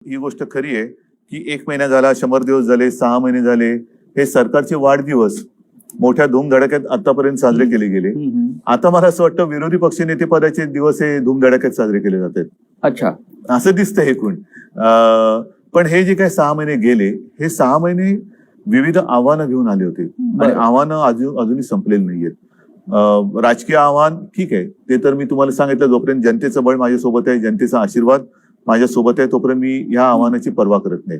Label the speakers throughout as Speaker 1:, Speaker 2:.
Speaker 1: ही गोष्ट खरी आहे की 1 महिना झाला, 100 दिवस झाले, 6 महिने झाले, हे सरकारचे वाढदिवस मोठ्या धूमधडाक्यात आतापर्यंत साजरे केले गेले. आता मला असं वाटतं विरोधी पक्षनेते पदाचे दिवस हे धूमधडाक्यात साजरे केले जातात.
Speaker 2: अच्छा,
Speaker 1: असं दिसतंय एकूण. पण हे जे काही 6 महिने गेले, हे 6 महिने विविध आव्हानं घेऊन आले होते आणि आव्हानं अजूनही संपलेली नाहीयेत. राजकीय आव्हान ठीक आहे, ते तर मी तुम्हाला सांगितलं, जोपर्यंत जनतेचं बळ माझ्यासोबत आहे, जनतेचा आशीर्वाद माझ्यासोबत आहे, तोपर्यंत मी ह्या आव्हानाची पर्वा करत नाही.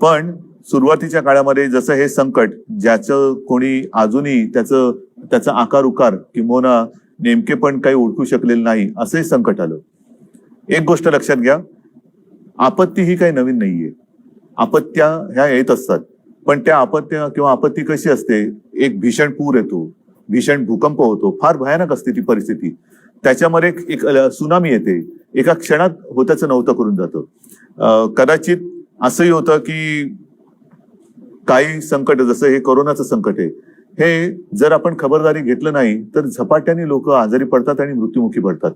Speaker 1: पण सुरुवातीच्या काळामध्ये जसं हे संकट, ज्याचं कोणी अजूनही त्याचा आकार उकार किंवा नेमकेपण काही ओळखू शकलेलं नाही, असंही संकट आलं. एक गोष्ट लक्षात घ्या, आपत्ती ही काही नवीन नाहीये. आपत्त्या ह्या येत असतात, पण त्या आपत्त्या किंवा आपत्ती कशी असते, एक भीषण पूर येतो, भीषण भूकंप होतो, फार भयानक असते ती परिस्थिती. त्याच्यामध्ये एक सुनामी येते, एका क्षणात होत्याचं नव्हतं करून जातं. कदाचित असंही होतं की काही संकट, जसं हे कोरोनाचं संकट आहे, हे जर आपण खबरदारी घेतलं नाही तर झपाट्याने लोक आजारी पडतात आणि मृत्युमुखी पडतात.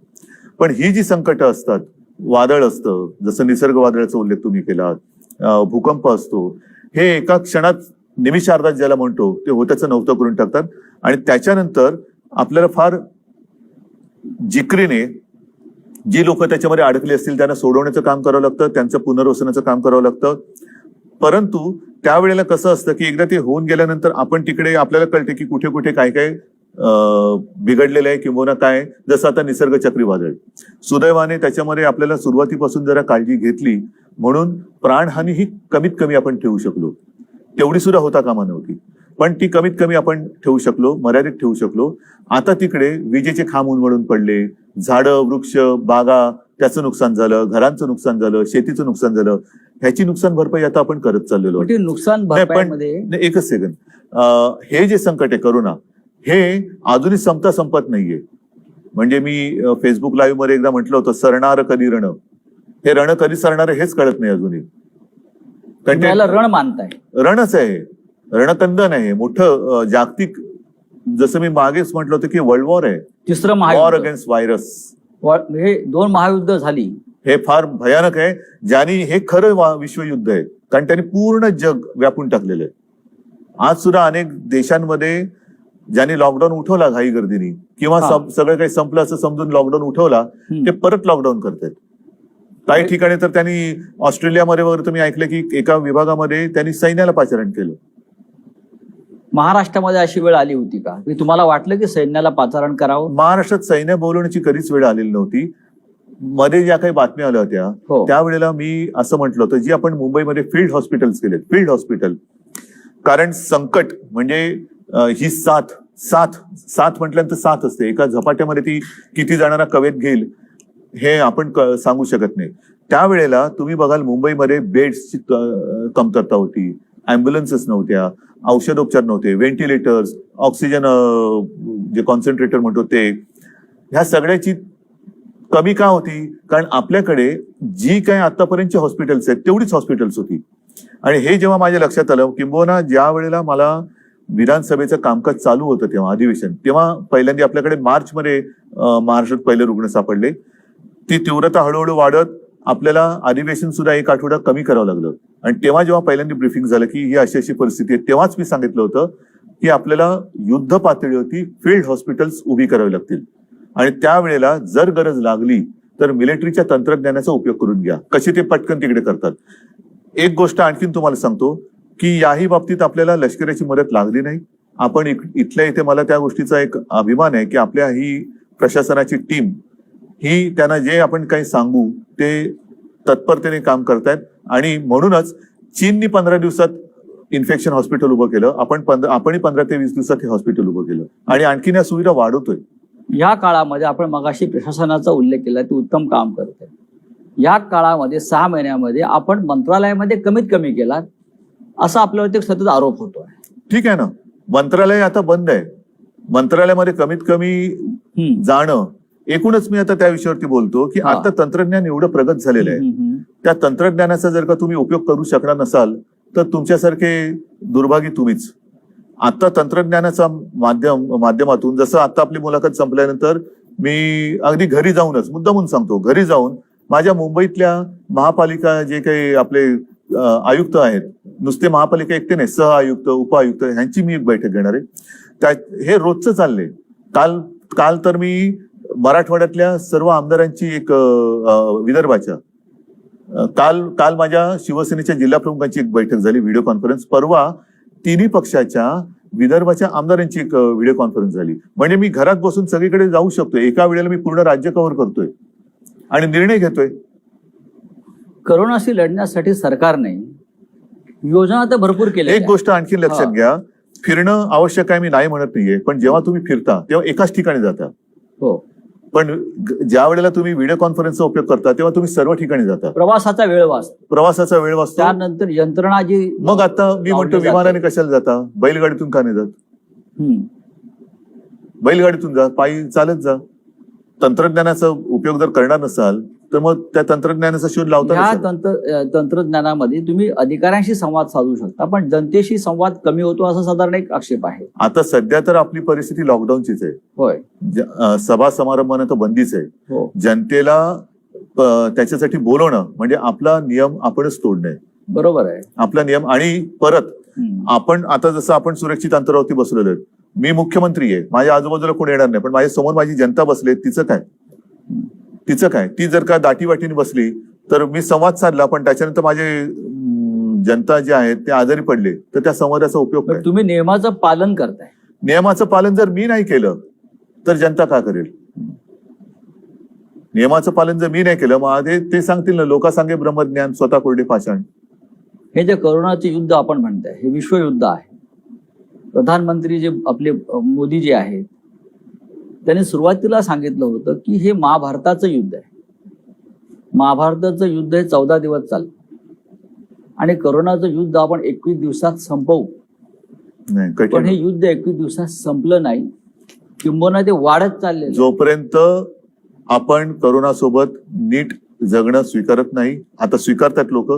Speaker 1: पण ही जी संकट असतात, वादळ असतं, जसं निसर्ग वादळाचा उल्लेख तुम्ही केला, भूकंप असतो, हे एका क्षणात निमिषार्धात ज्याला म्हणतो ते होत्याचं नव्हतं करून टाकतात. आणि त्याच्यानंतर आपल्याला फार जिकरीने जी लोक त्याच्यामध्ये अडकली असतील त्यांना सोडवण्याचं काम करावं लागतं, त्यांचं पुनर्वसनाचं काम करावं लागतं. परंतु त्यावेळेला कसं असतं की एकदा ते होऊन गेल्यानंतर आपण तिकडे आपल्याला कळते की कुठे कुठे काय काय बिघडलेलं आहे किंवा काय. जसं आता निसर्ग चक्रीवादळ, सुदैवाने त्याच्यामध्ये आपल्याला सुरुवातीपासून जरा काळजी घेतली म्हणून प्राणहानी ही कमीत कमी आपण ठेवू शकलो. तेवढी सुद्धा होता कामा नव्हती, पण ती कमीत कमी आपण ठेवू शकलो, मर्यादित ठेवू शकलो. आता तिकडे विजेचे खांब उन्मळून पडले, झाडं, वृक्ष, बागा, त्याचं नुकसान झालं, घरांचं नुकसान झालं, शेतीचं नुकसान झालं. ह्याची नुकसान भरपाई आता आपण करत चाललेलो.
Speaker 2: नुकसान
Speaker 1: पण एकच सेकंद, हे जे संकट आहे करोना, हे अजूनही संपत नाहीये. म्हणजे मी फेसबुक लाईव्ह मध्ये एकदा म्हटलं होतं, सरणार कधी रण. हे रण कधी सरणार हेच कळत नाही अजूनही.
Speaker 2: रण मानताय,
Speaker 1: रणच आहे, रणकंदन आहे मोठं जागतिक. जसं मी मागेच म्हटलं होतं की वर्ल्ड वॉर आहे,
Speaker 2: तिसरं
Speaker 1: वॉर अगेन्स्ट व्हायरस.
Speaker 2: हे 2 महायुद्ध झाली,
Speaker 1: हे फार भयानक आहे, ज्यांनी हे खरं विश्वयुद्ध आहे, कारण त्यांनी पूर्ण जग व्यापून टाकलेलं आहे. आज सुद्धा अनेक देशांमध्ये ज्यांनी लॉकडाऊन उठवला घाई गर्दीने किंवा सगळं काही संपलं असं समजून लॉकडाऊन उठवला, ते परत लॉकडाऊन करतात. काही ठिकाणी तर त्यांनी ऑस्ट्रेलियामध्ये वगैरे तुम्ही ऐकलं की एका विभागामध्ये त्यांनी सैन्याला पाचारण केलं.
Speaker 2: महाराष्ट्रामध्ये अशी वेळ आली होती का की तुम्हाला वाटलं की सैन्याला पाचारण करावं?
Speaker 1: महाराष्ट्रात सैन्य बोलवण्याची कधीच वेळ आलेली नव्हती. मध्ये ज्या काही बातम्या आल्या होत्या त्यावेळेला मी असं म्हटलं होतं, जी आपण मुंबईमध्ये फील्ड हॉस्पिटल्स केलेत, फील्ड हॉस्पिटल. कारण संकट म्हणजे ही साथ म्हटल्यानंतर साथ असते, एका झपाट्यामध्ये ती किती जणांना कवेत घेईल हे आपण सांगू शकत नाही. त्यावेळेला तुम्ही बघाल मुंबईमध्ये बेड्सची कमतरता होती, अँब्युलन्सेस नव्हत्या, औषधोपचार नव्हते, व्हेंटिलेटर्स, ऑक्सिजन जे कॉन्सन्ट्रेटर म्हणतो ते, ह्या सगळ्याची कमी का होती? कारण आपल्याकडे जी काही आतापर्यंतची हॉस्पिटल्स आहेत तेवढीच हॉस्पिटल्स होती. आणि हे जेव्हा माझ्या लक्षात आलं, किंबहुना ज्या वेळेला मला विधानसभेचं कामकाज चालू होतं तेव्हा अधिवेशन, तेव्हा पहिल्यांदा आपल्याकडे मार्चमध्ये महाराष्ट्रात पहिले रुग्ण सापडले. ती तीव्रता हळूहळू वाढत आपल्याला अधिवेशन सुद्धा 1 आठवडा कमी करावं लागलं. आणि तेव्हा जेव्हा पहिल्यांदा ब्रीफिंग झालं की ही अशी अशी परिस्थिती आहे, तेव्हाच मी सांगितलं होतं की आपल्याला युद्ध पातळीवरती फील्ड हॉस्पिटल्स उभी करावी लागतील. आणि त्यावेळेला जर गरज लागली तर मिलिटरीच्या तंत्रज्ञानाचा उपयोग करून घ्या. कसे ते पटकन तिकडे करतात. एक गोष्ट आणखीन तुम्हाला सांगतो की याही बाबतीत आपल्याला लष्कराची मदत लागली नाही. आपण इथल्या इथे, मला त्या गोष्टीचा एक अभिमान आहे की आपल्या ही प्रशासनाची टीम ही, त्यांना जे आपण काही सांगू ते तत्परतेने काम करतायत. आणि म्हणूनच चीननी 15 दिवसात इन्फेक्शन हॉस्पिटल उभं केलं, आपणही 15 ते 20 दिवसात हे हॉस्पिटल उभं केलं आणि आणखीन या सुविधा वाढवतोय.
Speaker 2: या काळामध्ये आपण मगाशी प्रशासनाचा उल्लेख केला, ते उत्तम काम करत आहे. या काळामध्ये 6 महिन्यामध्ये आपण मंत्रालयामध्ये कमीत कमी केला असा आपल्यावरती सतत आरोप होतोय.
Speaker 1: ठीक आहे ना, मंत्रालय आता बंद आहे, मंत्रालयामध्ये कमीत कमी जाणं. एकूणच मी आता त्या विषयावरती बोलतो की आता तंत्रज्ञान एवढं प्रगत झालेलं आहे, त्या तंत्रज्ञानाचा जर का तुम्ही उपयोग करू शकणार नसाल तर तुमच्यासारखे दुर्भागी तुम्हीच. आता तंत्रज्ञानाचा माध्यमातून, जसं आता आपली मुलाखत संपल्यानंतर मी अगदी घरी जाऊनच, मुद्दामून सांगतो, घरी जाऊन माझ्या मुंबईतल्या महापालिका जे काही आपले आयुक्त आहेत, नुसते महापालिका एकटे नाही, सह आयुक्त, उपआयुक्त ह्यांची मी एक बैठक घेणार आहे. हे रोजचं चाललंय. काल तर मी मराठवाड्यातल्या सर्व आमदारांची एक विदर्भाच्या काल माझ्या शिवसेनेच्या जिल्हा प्रमुखांची एक बैठक झाली, व्हिडिओ कॉन्फरन्स. परवा तिन्ही पक्षाच्या विदर्भाच्या आमदारांची एक व्हिडिओ कॉन्फरन्स झाली. म्हणजे मी घरात बसून सगळीकडे जाऊ शकतोय, एका वेळेला मी पूर्ण राज्य कव्हर करतोय आणि निर्णय घेतोय.
Speaker 2: करोनाशी लढण्यासाठी सरकारने योजना तर भरपूर केल्या.
Speaker 1: एक गोष्ट आणखी लक्षात घ्या, फिरणं आवश्यक आहे, मी नाही म्हणत नाहीये, पण जेव्हा तुम्ही फिरता तेव्हा एकाच ठिकाणी जाता.
Speaker 2: हो,
Speaker 1: पण ज्या वेळेला तुम्ही व्हिडिओ कॉन्फरन्सचा उपयोग करता तेव्हा तुम्ही सर्व ठिकाणी जाता.
Speaker 2: प्रवासाचा वेळ वाचतो. त्यानंतर यंत्रणा जी,
Speaker 1: मग आता मी म्हणतो विमानाने कशाला जाता, बैलगाडीतून का नाही जात? बैलगाडीतून जा, पायी चालत जा. तंत्रज्ञानाचा उपयोग जर करणार नसाल तर मग त्या तंत्रज्ञानाचा शोध लावता.
Speaker 2: या तंत्रज्ञानामध्ये तुम्ही अधिकाऱ्यांशी संवाद साधू शकता, पण जनतेशी संवाद कमी होतो असा साधारण एक आक्षेप आहे.
Speaker 1: आता सध्या तर आपली परिस्थिती लॉकडाऊनचीच आहे.
Speaker 2: होय,
Speaker 1: सभा समारंभाने तर बंदीच आहे.
Speaker 2: हो,
Speaker 1: जनतेला त्याच्यासाठी बोलवणं म्हणजे आपला नियम आपणच तोडणं.
Speaker 2: बरोबर आहे
Speaker 1: आपला नियम. आणि परत आपण आता जसं आपण सुरक्षित अंतरावरती बसलेलो आहे, मी मुख्यमंत्री आहे, माझ्या आजूबाजूला कोणी येणार नाही, पण माझ्या समोर माझी जनता बसली, तिचं काय? ती जर का दाटीवाटीने बसली तर मी संवाद साधला, पण त्याच्यानंतर माझे जनता जे आहेत ते आजारी पडले तर त्या संवादाचा उपयोग काय?
Speaker 2: तुम्ही नियमाचं पालन करताय.
Speaker 1: नियमाचं पालन जर मी नाही केलं तर जनता का करेल? नियमाचं पालन जर मी नाही केलं, मग ते सांगतील ना, लोका सांगे ब्रह्मज्ञान, स्वतः कोरडे पाषाण.
Speaker 2: हे जे करोनाचे युद्ध आपण म्हणताय हे विश्वयुद्ध आहे. प्रधानमंत्री जे आपले मोदी जे आहेत त्यांनी सुरुवातीला सांगितलं होतं की हे महाभारताचं युद्ध आहे. महाभारताचं युद्ध हे 14 दिवस चाललं आणि करोनाचं युद्ध आपण 21 दिवसात संपवू. पण हे युद्ध 21 दिवसात संपलं नाही, किंबहुना ते वाढत चालले.
Speaker 1: जोपर्यंत आपण करोनासोबत नीट जगणं स्वीकारत नाही, आता स्वीकारतात लोक.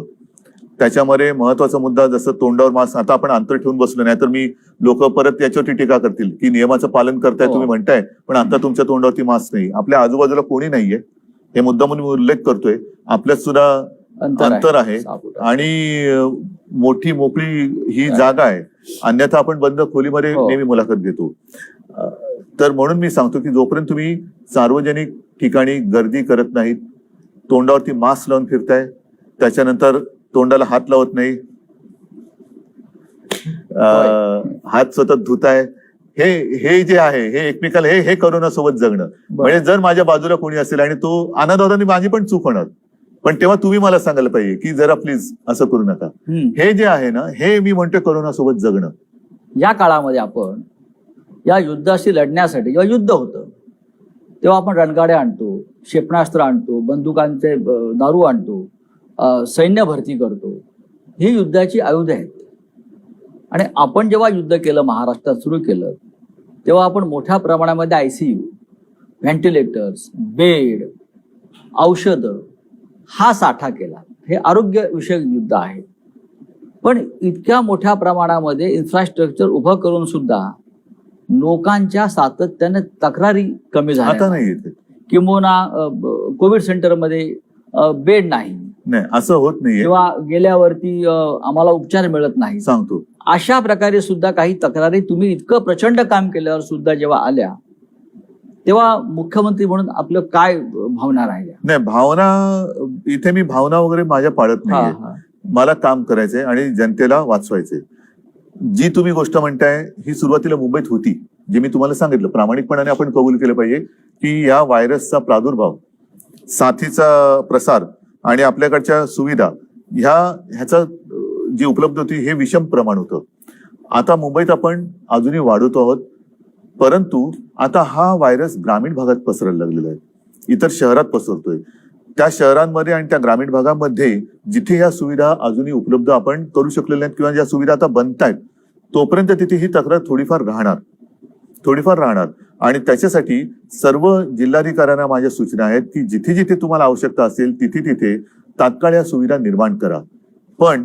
Speaker 1: त्याच्यामध्ये महत्वाचा मुद्दा जसं तोंडावर मास्क, आता आपण अंतर ठेवून बसलो, नाही तर मी लोक परत याच्यावरती टीका करतील की नियमाचं पालन करताय तुम्ही म्हणताय, पण आता तुमच्या तोंडावरती मास्क नाही. आपल्या आजूबाजूला कोणी नाहीये, हे मुद्दा म्हणून मी उल्लेख करतोय. आपल्यात सुद्धा अंतर आहे आणि मोठी मोकळी ही जागा आहे, अन्यथा आपण बंद खोलीमध्ये नेहमी मुलाखत घेतो. तर म्हणून मी सांगतो की जोपर्यंत तुम्ही सार्वजनिक ठिकाणी गर्दी करत नाहीत, तोंडावरती मास्क लावून फिरताय, त्याच्यानंतर तोंडाला हात लावत नाही, हात सतत धुताय, हे जे आहे हे एकमेकाला हे करोना सोबत जगणं. म्हणजे जर माझ्या बाजूला कोणी असेल आणि तो आनंद माझी पण चूक होणार, पण तेव्हा तुम्ही मला सांगायला पाहिजे की जरा प्लीज असं करू नका. हे जे आहे ना, हे मी म्हणतोय करोना सोबत जगणं.
Speaker 2: या काळामध्ये आपण या युद्धाशी लढण्यासाठी जेव्हा युद्ध होतं तेव्हा आपण रणगाड्या आणतो, क्षेपणास्त्र आणतो, बंदुकांचे दारू आणतो, सैन्य भरती करतो. ही युद्धाची आयुध आहेत. आणि आपण जेव्हा युद्ध केलं, महाराष्ट्रात सुरू केलं, तेव्हा आपण मोठ्या प्रमाणामध्ये ICU, व्हेंटिलेटर्स, बेड, औषधं हा साठा केला. हे आरोग्य विषयक युद्ध आहे. पण इतक्या मोठ्या प्रमाणामध्ये इन्फ्रास्ट्रक्चर उभं करून सुद्धा लोकांच्या सातत्याने तक्रारी कमी झाल्या
Speaker 1: नाही,
Speaker 2: किंबहुना कोविड सेंटरमध्ये बेड नाही,
Speaker 1: असं होत नाही,
Speaker 2: किंवा गेल्यावरती आम्हाला उपचार मिळत नाही,
Speaker 1: सांगतो.
Speaker 2: अशा प्रकारे सुद्धा काही तक्रारी तुम्ही इतकं प्रचंड काम केल्यावर सुद्धा जेव्हा आल्या, तेव्हा मुख्यमंत्री म्हणून आपलं काय भावना राहिल्या?
Speaker 1: नाही, भावना इथे मी भावना वगैरे माझ्या पाळत नाही. मला काम करायचंय आणि जनतेला वाचवायचंय. जी तुम्ही गोष्ट म्हणताय ही सुरुवातीला मुंबईत होती, जे मी तुम्हाला सांगितलं. प्रामाणिकपणाने आपण कबूल केलं पाहिजे की या व्हायरसचा प्रादुर्भाव, साथीचा प्रसार आणि आपल्याकडच्या सुविधा ह्याचा जी उपलब्ध होती हे विषम प्रमाण होतं. आता मुंबईत आपण अजूनही वाढवतो आहोत, परंतु आता हा व्हायरस ग्रामीण भागात पसरायला लागलेला आहे, इतर शहरात पसरतोय. त्या शहरांमध्ये आणि त्या ग्रामीण भागामध्ये जिथे ह्या सुविधा अजूनही उपलब्ध आपण करू शकलेल्या नाहीत किंवा ज्या सुविधा आता बनतायत, तोपर्यंत तिथे ही तक्रार थोडीफार राहणार. आणि त्याच्यासाठी सर्व जिल्हाधिकाऱ्यांना माझ्या सूचना आहेत की जिथे जिथे तुम्हाला आवश्यकता असेल तिथे तात्काळ या सुविधा निर्माण करा. पण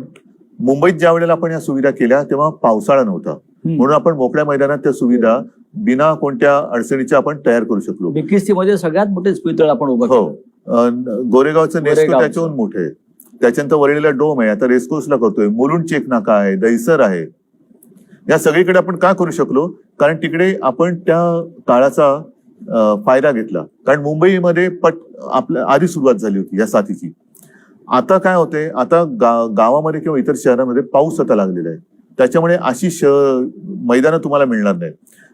Speaker 1: मुंबईत ज्या वेळेला आपण या सुविधा केल्या तेव्हा पावसाळा नव्हता, म्हणून आपण मोकळ्या मैदानात त्या सुविधा बिना कोणत्या अडचणीच्या आपण तयार करू शकलो.
Speaker 2: BKC मध्ये सगळ्यात मोठे इस्पितळ आपण उभं केलं.
Speaker 1: गोरेगावचं नेस्को
Speaker 2: गोरेगावचं.
Speaker 1: त्याच्याहून मोठे आहे. त्याच्यानंतर वरळीला डोम आहे, आता रेस्कोर्सला करतोय, मुलुंड चेक नाका आहे, दहिसर आहे. या सगळीकडे आपण का करू शकलो? कारण तिकडे आपण त्या काळाचा फायदा घेतला. कारण मुंबईमध्ये आपल्या आधी सुरुवात झाली होती या साथीची. आता काय होते, आता गावामध्ये किंवा इतर शहरांमध्ये पाऊस आता लागलेला आहे, त्याच्यामुळे अशी मैदानं तुम्हाला मिळणार नाही.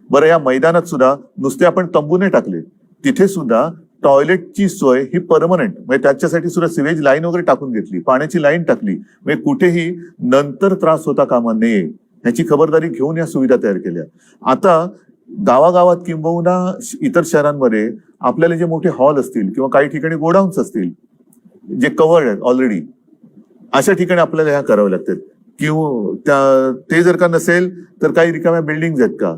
Speaker 1: बरं, या मैदानात सुद्धा नुसते आपण तंबू नाही टाकले, तिथे सुद्धा टॉयलेटची सोय ही परमनंट, म्हणजे त्याच्यासाठी सुद्धा सिवेज लाईन वगैरे टाकून घेतली, पाण्याची लाईन टाकली, म्हणजे कुठेही नंतर त्रास होता कामा नये ह्याची खबरदारी घेऊन या सुविधा तयार केल्या. आता गावागावात किंबहुना इतर शहरांमध्ये आपल्याला जे मोठे हॉल असतील किंवा काही ठिकाणी गोडाऊन्स असतील जे कव्हर्ड आहेत ऑलरेडी, अशा ठिकाणी आपल्याला ह्या कराव्या लागतात. किंवा ते जर का नसेल तर काही रिकाम्या बिल्डिंग आहेत का?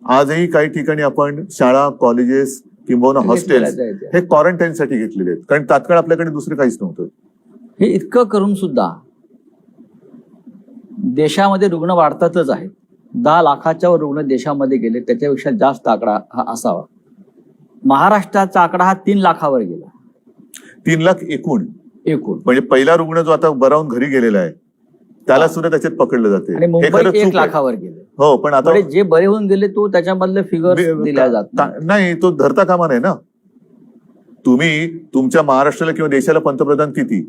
Speaker 1: आजही काही ठिकाणी आपण शाळा, कॉलेजेस किंबहुना हॉस्टेल्स हे क्वारंटाईनसाठी घेतलेले आहेत, कारण तात्काळ आपल्याकडे दुसरं काहीच नव्हतं.
Speaker 2: हे इतकं करून सुद्धा देशामध्ये रुग्ण वाढतातच आहेत. 10 लाखाच्या वर रुग्ण देशामध्ये गेले, त्याच्यापेक्षा जास्त आकडा हा असावा. महाराष्ट्राचा आकडा हा 3 लाखावर गेला.
Speaker 1: 3 लाख एकूण
Speaker 2: एकूण
Speaker 1: म्हणजे पहिला रुग्ण जो आता बरावून घरी गेलेला आहे त्याला सुद्धा त्याच्यात पकडलं जाते.
Speaker 2: आणि मुंबई 1 लाखावर गेले.
Speaker 1: हो, पण आता
Speaker 2: जे बरे होऊन गेले तो त्याच्यामधले फिगर दिल्या जात
Speaker 1: नाही, तो धरता कामा नाही ना. तुम्ही तुमच्या महाराष्ट्राला किंवा देशाला पंतप्रधान किती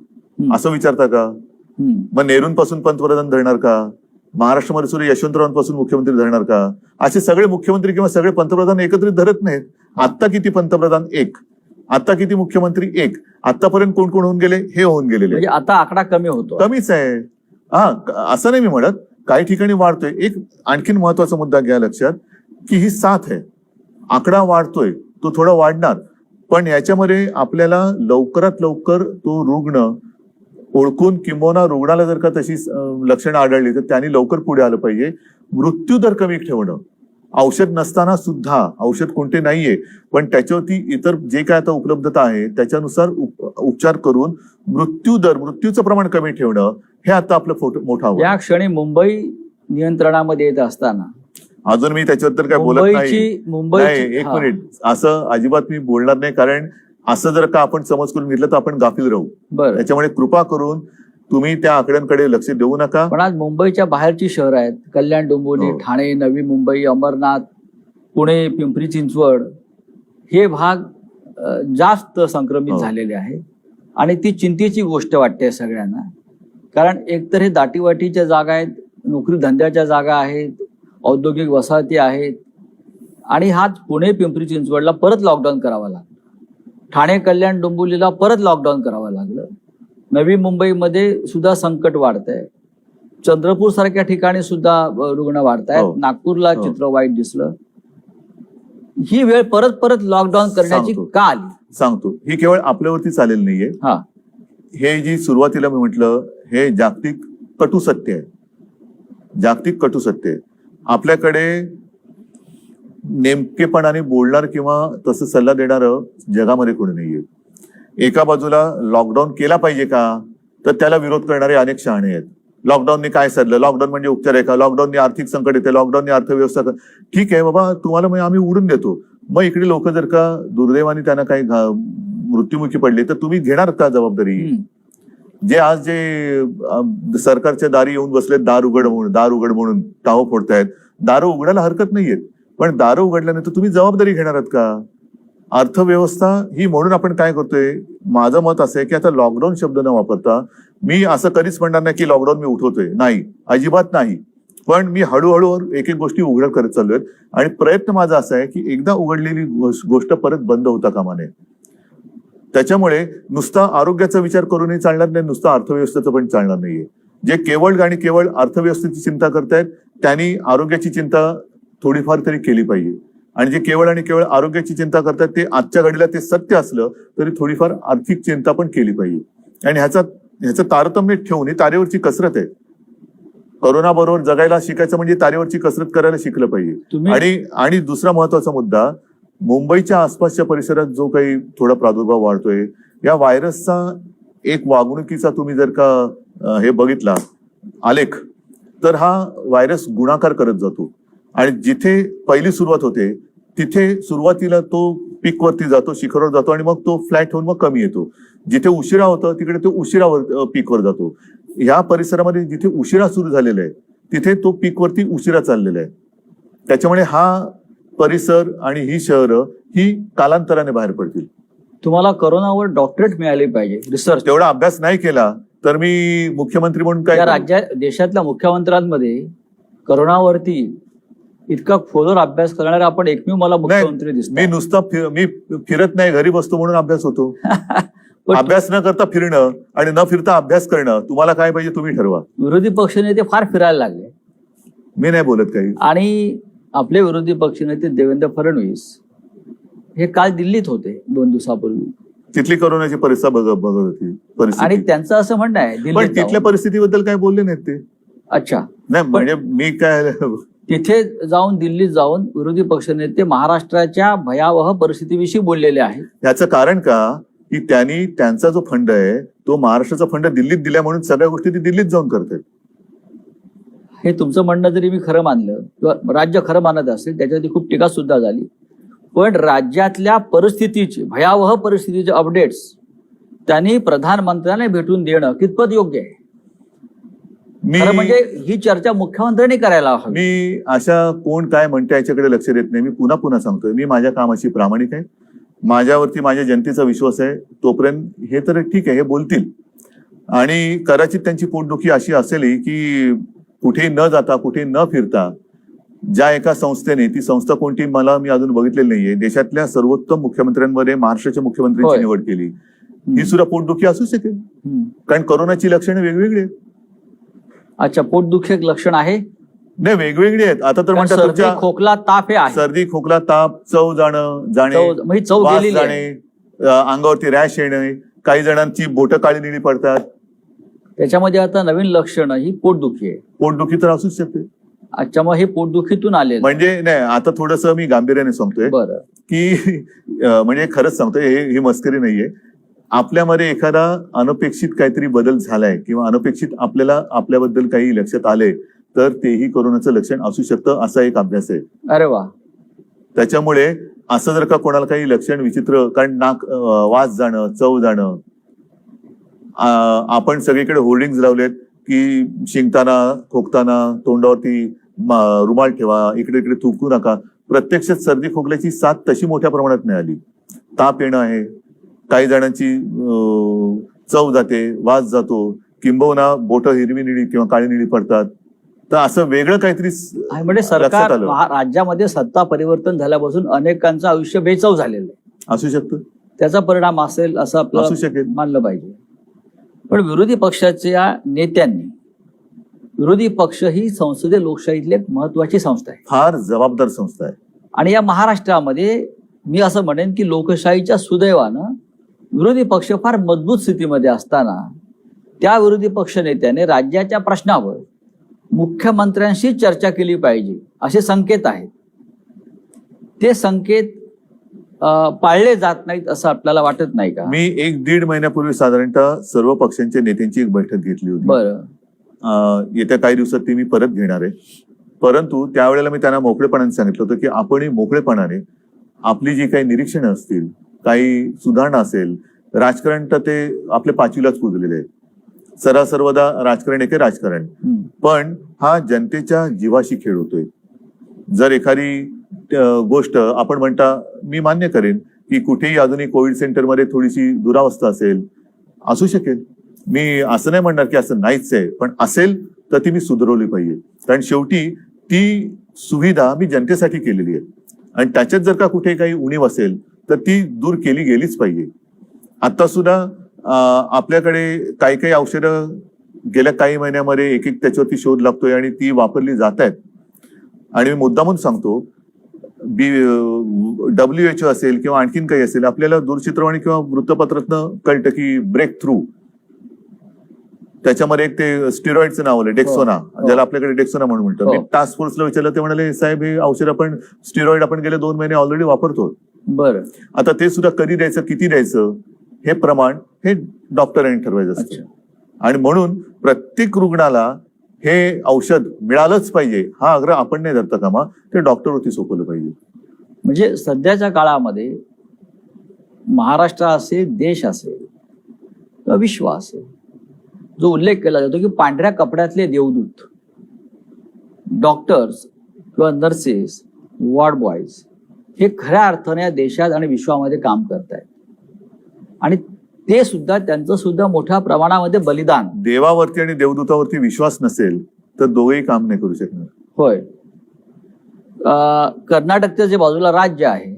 Speaker 1: असं विचारता का? मग नेहरूंपासून पंतप्रधान धरणार का? महाराष्ट्रामध्ये सुद्धा यशवंतरावांपासून मुख्यमंत्री धरणार का? असे सगळे मुख्यमंत्री किंवा सगळे पंतप्रधान एकत्रित धरत नाहीत. आता किती पंतप्रधान? 1. आता किती मुख्यमंत्री? 1. आतापर्यंत कोण कोण होऊन गेले? हे होऊन गेलेले.
Speaker 2: म्हणजे आता आकडा कमी होतो.
Speaker 1: कमीच आहे. असं नाही मी म्हणत, काही ठिकाणी वाढतोय. एक आणखीन महत्वाचा मुद्दा घ्या लक्षात, की ही साथ आहे, आकडा वाढतोय, तो थोडा वाढणार, पण याच्यामध्ये आपल्याला लवकरात लवकर तो रुग्ण ओळखून किंबहुना रुग्णाला जर का तशी लक्षणं आढळली तर त्यांनी लवकर पुढे आलं पाहिजे. मृत्यूदर कमी ठेवणं, औषध नसताना सुद्धा, औषध कोणते नाहीये पण त्याच्यावरती इतर जे काय आता उपलब्धता आहे त्याच्यानुसार उपचार करून मृत्यूचं प्रमाण कमी ठेवणं, हे आता आपलं मोठं आव्हान.
Speaker 2: या क्षणी मुंबई नियंत्रणामध्ये येत असताना
Speaker 1: अजून मी त्याच्याबद्दल काय बोलत नाही. एक मिनिट, असं अजिबात मी बोलणार नाही, कारण असं जर का आपण समज करून घेतलं तर आपण गाफील राहू. त्याच्यामुळे कृपा करून तुम्ही त्या आकड्यांकडे लक्ष देऊ नका.
Speaker 2: पण आज मुंबईच्या बाहेरची शहर आहेत, कल्याण, डोंबिवली, ठाणे, नवी मुंबई, अंबरनाथ, पुणे, पिंपरी चिंचवड, हे भाग जास्त संक्रमित झालेले आहे. आणि ती चिंतेची गोष्ट वाटते सगळ्यांना, कारण एकतर हे दाटीवाटीच्या जागा आहेत, नोकरी धंद्याच्या जागा आहेत, औद्योगिक वसाहती आहेत, आणि हाच पुणे, पिंपरी चिंचवडला परत लॉकडाऊन करावा लागला. ठाणे, कल्याण, डोंबिवलीला परत लॉकडाऊन करावं लागलं. नवी मुंबईमध्ये सुद्धा संकट वाढतंय. चंद्रपूर सारख्या ठिकाणी सुद्धा रुग्ण वाढतायत. नागपूरला चित्र वाईट दिसलं. ही वेळ परत परत लॉकडाऊन करण्याची का आली?
Speaker 1: सांगतो, ही केवळ आपल्यावरती चालेल नाहीये. हे जी सुरुवातीला मी म्हटलं, हे जागतिक कटू सत्य आहे. जागतिक कटू सत्य आहे. आपल्याकडे नेमकेपणाने बोलणार किंवा तसं सल्ला देणारं जगामध्ये कोणी नाहीये. एका बाजूला लॉकडाऊन केला पाहिजे का, तर त्याला विरोध करणारे अनेक शहाणे आहेत. लॉकडाऊनने काय सडलं, लॉकडाऊन म्हणजे उपचार आहे का, लॉकडाऊनने आर्थिक संकट येते, लॉकडाऊनने अर्थव्यवस्था. ठीक आहे बाबा, तुम्हाला मग आम्ही उडून देतो. मग इकडे लोक जर का दुर्दैवाने त्यांना काही मृत्युमुखी पडले तर तुम्ही घेणार का जबाबदारी? जे आज जे सरकारच्या दारी येऊन बसलेत, दार उघड म्हणून टाहो फोडतायत. दारं उघडायला हरकत नाहीयेत, पण दारं उघडल्यानंतर तुम्ही जबाबदारी घेणार आहात का? अर्थव्यवस्था ही, म्हणून आपण काय करतोय, माझं मत असं आहे की आता लॉकडाऊन शब्द न वापरता, मी असं कधीच म्हणणार नाही की लॉकडाऊन मी उठवतोय, नाही, अजिबात नाही. पण मी हळूहळू एक एक गोष्टी उघड करत चाललोय, आणि प्रयत्न माझा असा आहे की एकदा उघडलेली गोष्ट परत बंद होता कामा नये. त्याच्यामुळे नुसता आरोग्याचा विचार करूनही चालणार नाही, नुसता अर्थव्यवस्थेचं पण चालणार नाहीये. जे केवळ आणि केवळ अर्थव्यवस्थेची चिंता करतायत त्यांनी आरोग्याची चिंता थोडीफार तरी केली पाहिजे. आणि जे केवळ आणि केवळ आरोग्याची चिंता करतात ते आजच्या घडीला ते सत्य असलं तरी थोडीफार आर्थिक चिंता पण केली पाहिजे. आणि ह्याचं तारतम्य ठेवून, ही तारेवरची कसरत आहे. करोना बरोबर जगायला शिकायचं म्हणजे तारेवरची कसरत करायला शिकलं पाहिजे. आणि दुसरा महत्वाचा मुद्दा, मुंबईच्या आसपासच्या परिसरात जो काही थोडा प्रादुर्भाव वाढतोय, या व्हायरसचा एक वागणुकीचा तुम्ही जर का हे बघितला आलेख, तर हा व्हायरस गुणाकार करत जातो. आणि जिथे पहिली सुरुवात होते तिथे सुरुवातीला तो पीकवरती जातो, शिखरवर जातो आणि मग तो फ्लॅट होऊन मग कमी येतो. जिथे उशिरा होतं तिकडे तो उशिरावर पीकवर जातो. ह्या परिसरामध्ये जिथे उशिरा सुरू झालेला आहे तिथे तो पीकवरती उशिरा चाललेला आहे. त्याच्यामुळे हा परिसर आणि ही शहरं ही कालांतराने बाहेर पडतील.
Speaker 2: तुम्हाला कोरोनावर डॉक्टरेट मिळाली पाहिजे, रिसर्च.
Speaker 1: तेवढा अभ्यास नाही केला तर मी मुख्यमंत्री म्हणून काय
Speaker 2: या राज्यात देशातल्या मुख्यमंत्र्यांमध्ये कोरोनावरती इतका खोलवर अभ्यास करणारा आपण एकमेव मला मुख्यमंत्री दिसतो.
Speaker 1: मी नुसता मी फिरत नाही, घरी बसतो म्हणून अभ्यास होतो. अभ्यास न करता फिरणं आणि न फिरता अभ्यास करणं, तुम्हाला काय पाहिजे तुम्ही ठरवा.
Speaker 2: विरोधी पक्षनेते फार फिरायला लागले.
Speaker 1: मी नाही बोलत काही.
Speaker 2: आणि आपले विरोधी पक्षनेते देवेंद्र फडणवीस हे काल दिल्लीत होते 2 दिवसापूर्वी.
Speaker 1: तिथली कोरोनाची परिस्थिती बघत होती
Speaker 2: आणि
Speaker 1: परिस्थिती.
Speaker 2: त्यांचं असं म्हणणं आहे
Speaker 1: पण
Speaker 2: दिल्लीत
Speaker 1: तिथल्या
Speaker 2: जाऊन.
Speaker 1: परिस्थितीबद्दल काय बोलले नाहीत ते.
Speaker 2: अच्छा,
Speaker 1: नाही म्हणजे मी काय
Speaker 2: तिथे जाऊन दिल्लीत जाऊन विरोधी पक्षनेते महाराष्ट्राच्या भयावह परिस्थितीविषयी बोललेले आहेत.
Speaker 1: याचं कारण का की त्यांनी त्यांचा जो फंड आहे तो महाराष्ट्राचा फंड दिल्लीत दिल्या म्हणून सगळ्या गोष्टी ती दिल्लीत जाऊन करतात.
Speaker 2: हे तुमचं म्हणणं जरी मी खरं मानलं किंवा राज्य खरं मानत असेल, त्याच्यावरती खूप टीका सुद्धा झाली, पण राज्यातल्या परिस्थितीची, भयावह परिस्थितीचे अपडेट्स त्यांनी प्रधानमंत्र्यांना भेटून देणं कितपत योग्य आहे? खरं म्हणजे ही चर्चा मुख्यमंत्र्यांनी करायला हवी.
Speaker 1: मी अशा कोण काय म्हणते याच्याकडे लक्ष देत नाही. मी पुन्हा पुन्हा सांगतोय, मी माझ्या कामाशी प्रामाणिक आहे. माझ्यावरती माझ्या जनतेचा विश्वास आहे. तोपर्यंत हे तर ठीक आहे, हे बोलतील. आणि कदाचित त्यांची पोटदुखी अशी असेल की कुठेही न जाता, कुठेही न फिरता, ज्या एका संस्थेने, ती संस्था कोणती मी अजून बघितलेली नाहीये, देशातल्या सर्वोत्तम मुख्यमंत्र्यांमध्ये महाराष्ट्राच्या मुख्यमंत्र्यांची निवड केली, ही सुद्धा पोटदुखी असू शकेल. कारण कोरोनाची लक्षणे वेगवेगळी आहेत.
Speaker 2: अच्छा, पोटदुखी एक लक्षण आहे?
Speaker 1: नाही, वेगवेगळी आहेत. आता तर म्हणतात
Speaker 2: सर्दी, खोकला, ताप हे आहे.
Speaker 1: सर्दी, खोकला, ताप, चव जाणे,
Speaker 2: चव
Speaker 1: वास
Speaker 2: गेलेली आहे.
Speaker 1: जाणे, अंगावरती रॅश येणे, काही जणांची बोटं काळी निळी पडतात.
Speaker 2: त्याच्यामध्ये आता नवीन लक्षण ही पोटदुखी आहे.
Speaker 1: पोटदुखी तर असूच शकते.
Speaker 2: अच्छा, मग हे पोटदुखीतून आले
Speaker 1: म्हणजे नाही, आता थोडस मी गांभीर्याने सांगतोय
Speaker 2: बरं
Speaker 1: की म्हणजे खरंच सांगतोय, ही मस्करी नाहीये. आपल्यामध्ये एखादा अनपेक्षित काहीतरी बदल झालाय किंवा अनपेक्षित आपल्याला आपल्याबद्दल काही लक्षात आले तर तेही कोरोनाचं लक्षण असू शकतं, असा एक अभ्यास आहे.
Speaker 2: अरे वा.
Speaker 1: त्याच्यामुळे असं जर का कोणाला काही लक्षण विचित्र, कारण नाक वास जाणं, चव जाणं, आपण सगळीकडे होर्डिंग्स लावलेत की शिंकताना, खोकताना तोंडावरती रुमाल ठेवा, इकडे इकडे थुंकू नका. प्रत्यक्षात सर्दी खोकल्याची साथ तशी मोठ्या प्रमाणात नाही आली. ताप येणं आहे, काही जणांची चव जाते, वास जातो, किंबहुना बोटं हिरवी निळी किंवा काळी निळी पडतात. तर असं वेगळं काहीतरी
Speaker 2: म्हणजे सरकार, राज्यामध्ये सत्ता परिवर्तन झाल्यापासून अनेकांचं आयुष्य बेचव झालेलं आहे.
Speaker 1: असू शकतं,
Speaker 2: त्याचा परिणाम असेल असं आपल्याला
Speaker 1: असू शकेल,
Speaker 2: मानलं पाहिजे. पण विरोधी पक्षाच्या नेत्यांनी, विरोधी पक्ष ही संसदीय लोकशाहीतली एक महत्वाची संस्था आहे,
Speaker 1: फार जबाबदार संस्था आहे.
Speaker 2: आणि या महाराष्ट्रामध्ये मी असं म्हणेन की लोकशाहीच्या सुदैवानं विरोधी पक्ष फार मजबूत स्थितीमध्ये असताना त्या विरोधी पक्ष नेत्याने राज्याच्या प्रश्नावर मुख्यमंत्र्यांशी चर्चा केली पाहिजे असे संकेत आहेत. ते संकेत पाळले जात नाहीत असं आपल्याला वाटत नाही का?
Speaker 1: मी 1-1.5 महिन्यापूर्वी साधारणतः सर्व पक्षांच्या नेत्यांची एक बैठक घेतली होती.
Speaker 2: बरं.
Speaker 1: येत्या काही दिवसात ती मी परत घेणार आहे. परंतु त्यावेळेला मी त्यांना मोकळेपणाने सांगितलं होतं की आपणही मोकळेपणाने आपली जी काही निरीक्षणं असतील, काही सुधारणा असेल, राजकारण तर ते आपल्या पाचवीलाच पुजलेले आहे. सर्वदा राजकारण एके राजकारण, पण हा जनतेच्या जीवाशी खेळ होतोय. जर एखादी गोष्ट आपण म्हणता, मी मान्य करेन की कुठेही अजूनही कोविड सेंटरमध्ये थोडीशी दुरावस्था असेल, असू शकेल. मी असं नाही म्हणणार की असं नाहीच आहे, पण असेल तर ती मी सुधारवली पाहिजे. कारण शेवटी ती सुविधा मी जनतेसाठी केलेली आहे आणि त्याच्यात जर का कुठे काही उणीव असेल तर ती दूर केली गेलीच पाहिजे. आता सुद्धा आपल्याकडे काही काही औषधं गेल्या काही महिन्यामध्ये एक त्याच्यावरती शोध लागतोय आणि ती वापरली जात आहेत. आणि मी मुद्दामून सांगतो, WHO असेल किंवा आणखीन काही असेल, आपल्याला दूरचित्रवाणी किंवा वृत्तपत्रातनं कळतं की ब्रेक थ्रू, त्याच्यामध्ये एक ते स्टिरॉइडचं नाव आलं, डेक्सोना, ज्याला आपल्याकडे डेक्सोना म्हणून म्हणतो. मी टास्क फोर्सला विचारलं, ते म्हणाले साहेब हे औषध आपण स्टिरॉइड आपण गेले 2 महिने ऑलरेडी वापरतो.
Speaker 2: बरं.
Speaker 1: आता ते सुद्धा कधी द्यायचं, किती द्यायचं, हे प्रमाण हे डॉक्टरांनी ठरवायचं असतं. आणि म्हणून प्रत्येक रुग्णाला हे औषध मिळालंच पाहिजे हा आग्रह आपण नाही धरता कामा, ते डॉक्टरवरती सोपवलं पाहिजे.
Speaker 2: म्हणजे सध्याच्या काळामध्ये महाराष्ट्र असेल, देश असेल किंवा विश्व असेल, जो उल्लेख केला जातो की पांढऱ्या कपड्यातले देवदूत डॉक्टर्स किंवा नर्सेस, वॉर्ड बॉयज हे खऱ्या अर्थाने या देशात आणि विश्वामध्ये काम करतायत आणि ते सुद्धा त्यांचं सुद्धा मोठ्या प्रमाणामध्ये बलिदान.
Speaker 1: देवावरती आणि देवदूतावरती विश्वास नसेल तर दोघेही काम नाही करू शकणार.
Speaker 2: होय. कर्नाटकचं जे बाजूला राज्य आहे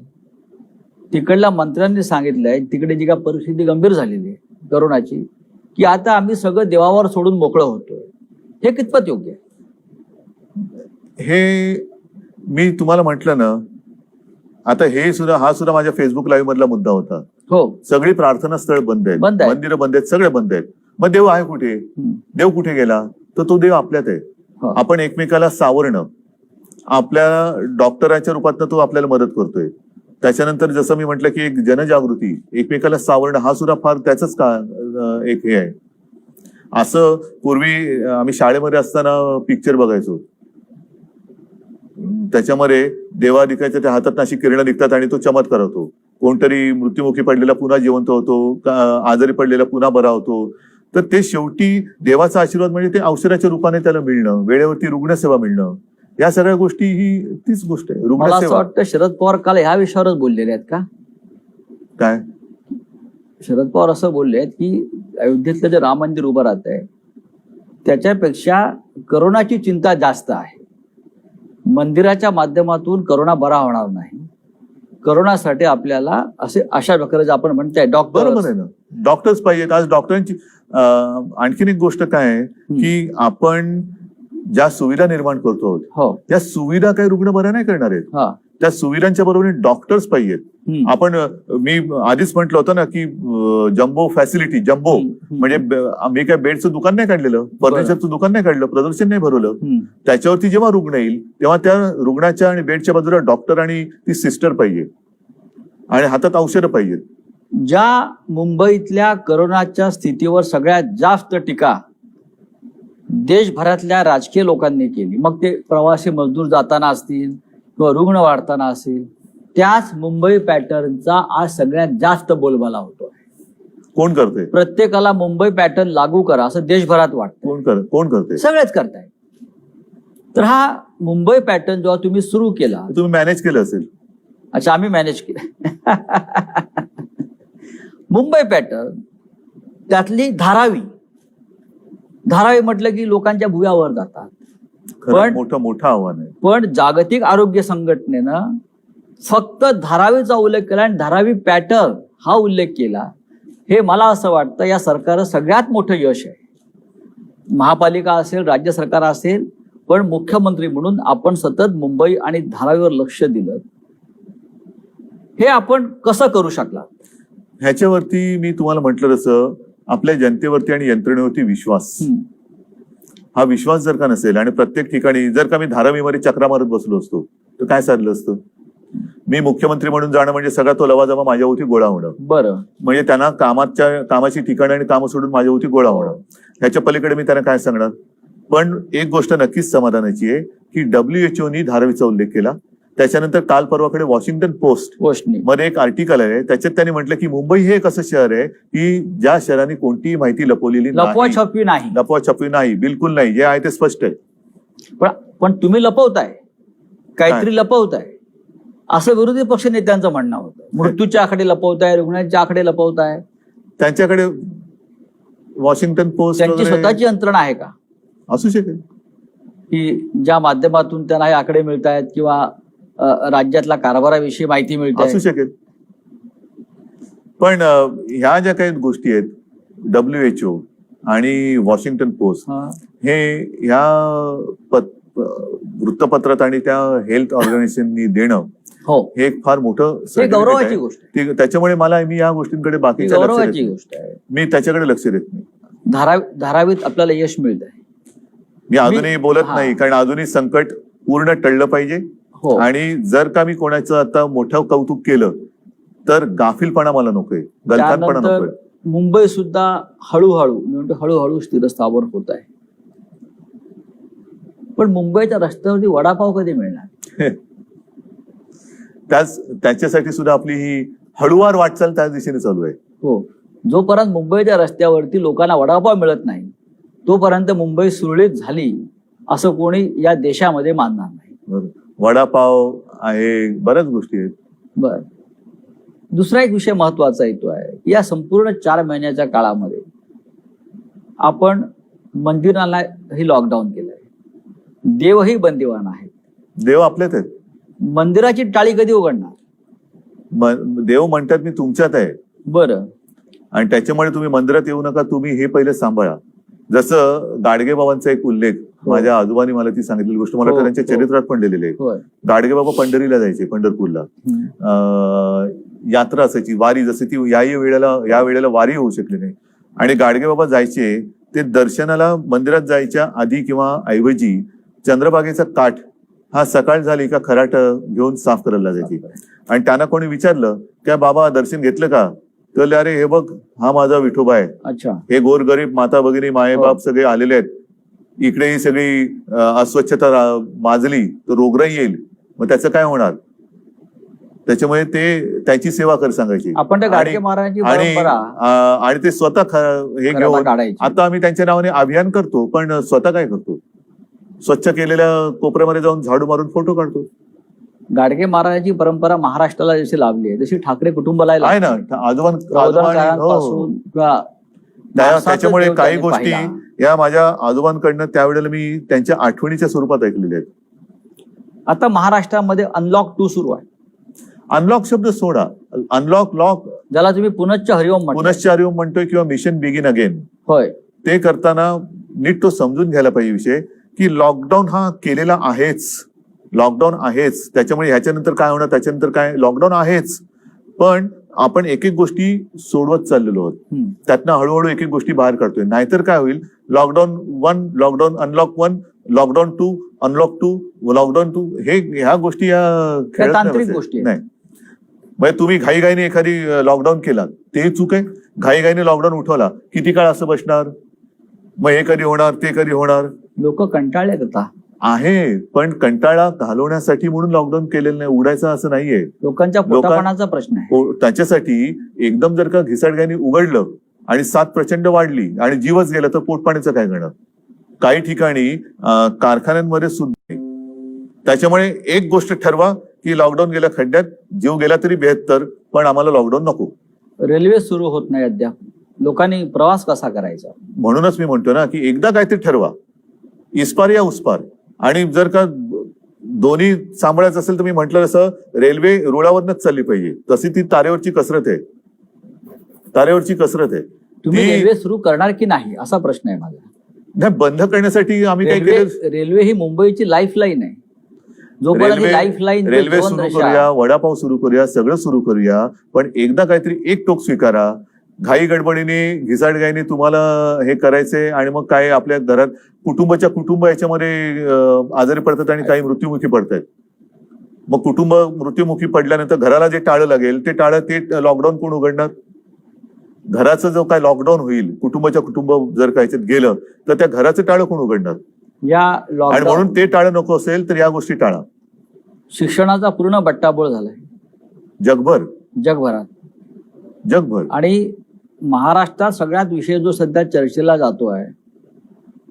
Speaker 2: तिकडल्या मंत्र्यांनी सांगितलंय, तिकडे जी काय परिस्थिती गंभीर झालेली आहे करोनाची, की आता आम्ही सगळं देवावर सोडून मोकळं होतोय. हे कितपत योग्य आहे?
Speaker 1: हे मी तुम्हाला म्हटलं ना, आता हा सुद्धा माझ्या फेसबुक लाईव्ह मधला मुद्दा होता.
Speaker 2: हो,
Speaker 1: सगळी प्रार्थना स्थळ बंद आहेत, मंदिरं बंद आहेत, सगळे बंद आहेत. मग देव आहे कुठे? देव कुठे गेला? तर तो देव आपल्यात आहे. आपण एकमेकाला सावरणं, आपल्या डॉक्टरांच्या रूपात तो आपल्याला मदत करतोय. त्याच्यानंतर जसं मी म्हटलं की एक जनजागृती, एकमेकाला सावरणं, हा सुद्धा फार त्याच एक हे आहे. असं पूर्वी आम्ही शाळेमध्ये असताना पिक्चर बघायचो, त्याच्यामध्ये देवादिकाच्या त्या हातात अशी किरणं निघतात आणि तो चमत्कार होतो. कोणतरी मृत्युमुखी पडलेला पुन्हा जिवंत होतो, आजारी पडलेला पुन्हा बरा होतो. तर ते शेवटी देवाचा आशीर्वाद म्हणजे ते औषधाच्या रूपाने त्याला मिळणं, वेळेवरती रुग्णसेवा मिळणं, या सगळ्या गोष्टी ही तीच गोष्ट आहे.
Speaker 2: मला असं वाटतं शरद पवार काल ह्या विषयावरच बोललेले आहेत का?
Speaker 1: काय
Speaker 2: शरद पवार असं बोलले आहेत की अयोध्येतलं जे राम मंदिर उभं राहत आहे त्याच्यापेक्षा करोनाची चिंता जास्त आहे. मंदिराच्या माध्यमातून करोना बरा होणार नाही. करोनासाठी आपल्याला अशा प्रकारे आपण म्हणताय डॉक्टर.
Speaker 1: बरोबर आहे ना, डॉक्टर्स पाहिजेत. आज डॉक्टरांची आणखीन एक गोष्ट काय आहे की आपण ज्या सुविधा निर्माण करतो त्या सुविधा काही रुग्ण बऱ्या नाही करणार आहेत. त्या सुविधांच्या बरोबर डॉक्टर्स पाहिजेत. आपण मी आधीच म्हटलं होतं ना की जम्बो फॅसिलिटी, जम्बो म्हणजे मी काय बेडचं दुकान नाही काढलेलं, फर्निचरचं दुकान नाही काढलं, प्रदर्शन नाही भरवलं. त्याच्यावरती जेव्हा रुग्ण येईल तेव्हा त्या रुग्णाच्या आणि बेडच्या बाजूला डॉक्टर आणि ती सिस्टर पाहिजे आणि हातात औषधं पाहिजेत.
Speaker 2: ज्या मुंबईतल्या करोनाच्या स्थितीवर सगळ्यात जास्त टीका देशभरातल्या राजकीय लोकांनी केली, मग ते प्रवासी मजदूर जाताना असतील किंवा रुग्ण वाढताना असेल, त्याच मुंबई पॅटर्नचा आज सगळ्यात जास्त बोलबाला होतो.
Speaker 1: कोण करते?
Speaker 2: प्रत्येकाला मुंबई पॅटर्न लागू करा असं देशभरात वाटतं.
Speaker 1: कोण करते?
Speaker 2: सगळेच करतायत. तर हा मुंबई पॅटर्न जेव्हा तुम्ही सुरू केला,
Speaker 1: तुम्ही मॅनेज केलं असेल.
Speaker 2: अच्छा, आम्ही मॅनेज केलं. मुंबई पॅटर्न त्यातली धारावी म्हटलं की लोकांच्या भुव्यावर जातात.
Speaker 1: पण मोठं आव्हान आहे.
Speaker 2: पण जागतिक आरोग्य संघटनेनं फक्त धारावीचा उल्लेख केला आणि धारावी पॅटर्न हा उल्लेख केला. हे मला असं वाटतं या सरकारचं सगळ्यात मोठं यश आहे. महापालिका असेल, राज्य सरकार असेल, पण मुख्यमंत्री म्हणून आपण सतत मुंबई आणि धारावीवर लक्ष दिलं. हे आपण कसं करू शकला?
Speaker 1: ह्याच्यावरती मी तुम्हाला म्हटलं तसं आपल्या जनतेवरती आणि यंत्रणेवरती विश्वास. हा विश्वास जर का नसेल आणि प्रत्येक ठिकाणी जर का मी धारावीमध्ये चक्रा मारत बसलो असतो तर काय चाललं असतं? मी मुख्यमंत्री म्हणून जाणं म्हणजे सगळा तो लवाजमा माझ्यावरती गोळा होणं.
Speaker 2: बरं,
Speaker 1: म्हणजे त्यांना कामाची ठिकाणी आणि कामं सोडून माझ्यावरती गोळा होणं. ह्याच्या पलीकडे मी त्यांना काय सांगणार? पण एक गोष्ट नक्कीच समाधानाची आहे की WHO धारावीचा उल्लेख केला. त्याच्यानंतर काल परवाकडे वॉशिंग्टन पोस्ट मध्ये एक आर्टिकल आहे, त्याच्यात त्यांनी म्हटलं की मुंबई हे एक असं शहर आहे की ज्या शहराने कोणतीही माहिती लपवलेली लपवाछपवी नाही, बिलकुल नाही. जे आहे ते स्पष्ट आहे.
Speaker 2: पण तुम्ही लपवताय, काहीतरी लपवताय असं विरोधी पक्ष नेत्यांचं म्हणणं होतं. मृत्यूच्या आकडे लपवताय, रुग्णांच्या आकडे लपवताय.
Speaker 1: त्यांच्याकडे वॉशिंग्टन पोस्ट
Speaker 2: त्यांची स्वतःची यंत्रणा आहे का?
Speaker 1: असू शकेल
Speaker 2: की ज्या माध्यमातून त्यांना हे आकडे मिळत आहेत किंवा राज्यातल्या कारभाराविषयी माहिती मिळते.
Speaker 1: असू शकेल. पण ह्या ज्या काही गोष्टी आहेत, WHO आणि वॉशिंग्टन पोस्ट हे ह्या वृत्तपत्रात आणि त्या हेल्थ ऑर्गनायझेशननी देणं हे एक फार मोठं
Speaker 2: गौरवाची गोष्ट आहे.
Speaker 1: त्याच्यामुळे मी या गोष्टींकडे बाकीच्या
Speaker 2: गौरवाची गोष्ट आहे.
Speaker 1: मी त्याच्याकडे लक्ष देत नाही.
Speaker 2: धारावीत आपल्याला यश मिळत आहे.
Speaker 1: मी अजूनही बोलत नाही, कारण अजूनही संकट पूर्ण टळलं पाहिजे. आणि जर का मी कोणाचं आता मोठं कौतुक केलं तर गाफीलपणा मला नकोय, गलथानपणा नकोय.
Speaker 2: मुंबई सुद्धा हळूहळू स्थिरस्थावर होत आहे. पण मुंबईच्या रस्त्यावरती वडापाव कधी मिळणार?
Speaker 1: त्याच्यासाठी सुद्धा आपली ही हळूवार वाटचाल त्या दिशेने चालू आहे.
Speaker 2: हो, जोपर्यंत मुंबईच्या रस्त्यावरती लोकांना वडापाव मिळत नाही तोपर्यंत मुंबई सुरळीत झाली असं कोणी या देशामध्ये मानणार नाही.
Speaker 1: वडापाव आहे, बऱ्याच गोष्टी आहेत.
Speaker 2: बर, दुसरा एक विषय महत्वाचा येतो आहे की या संपूर्ण 4 महिन्याच्या काळामध्ये आपण मंदिरांनाही लॉकडाऊन केलंय, देवही बंदिवान आहेत.
Speaker 1: देव आपल्यात आहेत.
Speaker 2: मंदिराची टाळी कधी उघडणार?
Speaker 1: देव म्हणतात मी तुमच्यात आहे.
Speaker 2: बरं,
Speaker 1: आणि त्याच्यामुळे तुम्ही मंदिरात येऊ नका, तुम्ही हे पहिले सांभाळा. जसं गाडगेबाबांचा एक उल्लेख, माझ्या आजोबांनी मला ती सांगितलेली गोष्ट मला त्यांच्या चरित्रात पण लिहिलेली आहे. गाडगेबाबा पंढरीला जायचे, पंढरपूरला यात्रा असायची, वारी. जसं ती या वेळेला वारी होऊ शकली नाही आणि गाडगेबाबा जायचे ते दर्शनाला मंदिरात जायच्या आधी किंवा ऐवजी चंद्रभागेचा काठ हा सकाळ झाली का खराट घेऊन साफ करायला जायची. आणि त्यांना कोणी विचारलं की बाबा दर्शन घेतलं का, तर अरे हे बघ हा माझा विठोबा आहे.
Speaker 2: अच्छा,
Speaker 1: हे गोरगरीब माता भगिनी मायेबाप सगळे आलेले आहेत, इकडे ही सगळी अस्वच्छता माजली तर रोगराई येईल, मग त्याचं काय होणार. त्याच्यामुळे ते त्याची सेवा कर सांगायची.
Speaker 2: आपण त्या गाडगे महाराजांची परंपरा
Speaker 1: आणि ते स्वतः हे घेऊन आता आम्ही त्यांच्या नावाने अभियान करतो, पण स्वतः काय करतो, स्वच्छ केलेल्या कोपऱ्यामध्ये जाऊन झाडू मारून फोटो काढतो.
Speaker 2: गाडगे महाराजांची परंपरा महाराष्ट्राला जशी लाभली आहे तशी ठाकरे कुटुंबाला
Speaker 1: आहे ना. त्याच्यामुळे काही गोष्टी या माझ्या आजोबांकडनं त्यावेळेला मी त्यांच्या आठवणीच्या स्वरूपात ऐकलेल्या आहेत.
Speaker 2: आता महाराष्ट्रामध्ये अनलॉक 2 सुरू आहे.
Speaker 1: अनलॉक शब्द सोडा, अनलॉक लॉक
Speaker 2: ज्याला तुम्ही पुनश्च हरिओम
Speaker 1: म्हणतोय किंवा मिशन बिगिन अगेन.
Speaker 2: होय,
Speaker 1: ते करताना नीट तो समजून घ्यायला पाहिजे विषय की लॉकडाऊन हा केलेला आहेच, लॉकडाऊन आहेच. त्याच्यामुळे ह्याच्यानंतर काय होणार, त्याच्यानंतर काय, लॉकडाऊन आहेच. पण आपण एक एक गोष्टी सोडवत चाललेलो आहोत, त्यातनं हळूहळू एक एक गोष्टी बाहेर काढतोय. नाहीतर काय होईल, lockdown 1, lockdown unlock 1, lockdown 2, unlock 2, lockdown 2, ह्या गोष्टी या
Speaker 2: तांत्रिक गोष्टी
Speaker 1: नाही. म्हणजे तुम्ही घाईघाईने एखादी लॉकडाऊन केला ते चूक आहे. घाईघाईने लॉकडाऊन उठवला, किती काळ असं बसणार, मग हे कधी होणार ते कधी होणार.
Speaker 2: लोक कंटाळले आता
Speaker 1: आहे, पण कंटाळा घालवण्यासाठी म्हणून लॉकडाऊन केलेलं नाही, उडायचं असं नाहीये.
Speaker 2: लोकांच्या पोटापाण्याचा प्रश्न आहे.
Speaker 1: त्याच्यासाठी एकदम जर का घिसाडघाईने उघडलं आणि साथ प्रचंड वाढली आणि जीवच गेला तर पोटपाण्याचं काय करणार. काही ठिकाणी कारखान्यांमध्ये सुद्धा. त्याच्यामुळे एक गोष्ट ठरवा की लॉकडाऊन गेल्या खड्ड्यात, जीव गेला तरी 72, पण आम्हाला लॉकडाऊन नको.
Speaker 2: रेल्वे सुरू होत नाही अद्याप, लोकांनी प्रवास कसा करायचा.
Speaker 1: म्हणूनच मी म्हणतो ना की एकदा काहीतरी ठरवा, इस्पार या उसपार. आणि जर का दोन्ही सांभाळायचं असेल तर मी म्हटलं तसं रेल्वे रुळावरनच चालली पाहिजे. तशी ती तारेवरची कसरत आहे, तारेवरची कसरत आहे.
Speaker 2: तुम्ही रेल्वे सुरू करणार की नाही असा प्रश्न आहे माझा.
Speaker 1: नाही, बंद करण्यासाठी आम्ही काय केलं,
Speaker 2: रेल्वे ही मुंबईची लाईफलाईन आहे. जोपर्यंत लाईफलाईन,
Speaker 1: रेल्वे सुरू करूया, वडापाव सुरू करूया, सगळं सुरू करूया, पण एकदा काहीतरी एक टोक स्वीकारा. घाई गडबडीने घिसाडघाईने तुम्हाला हे करायचंय आणि मग काय आपल्या घरात कुटुंब याच्यामध्ये आजारी पडतात आणि काही मृत्युमुखी पडतात. मग कुटुंब मृत्युमुखी पडल्यानंतर घराला जे टाळं लागेल ते लॉकडाऊन कोण उघडणार. घराचं जो काय लॉकडाऊन होईल, कुटुंब जर काय गेलं तर त्या घराचं टाळं कोण उघडणार. आणि म्हणून ते टाळं नको असेल तर या गोष्टी टाळा.
Speaker 2: शिक्षणाचा पूर्ण बट्टाबोळ झालाय जगभरात. आणि महाराष्ट्रात सगळ्यात विषय जो सध्या चर्चेला जातो आहे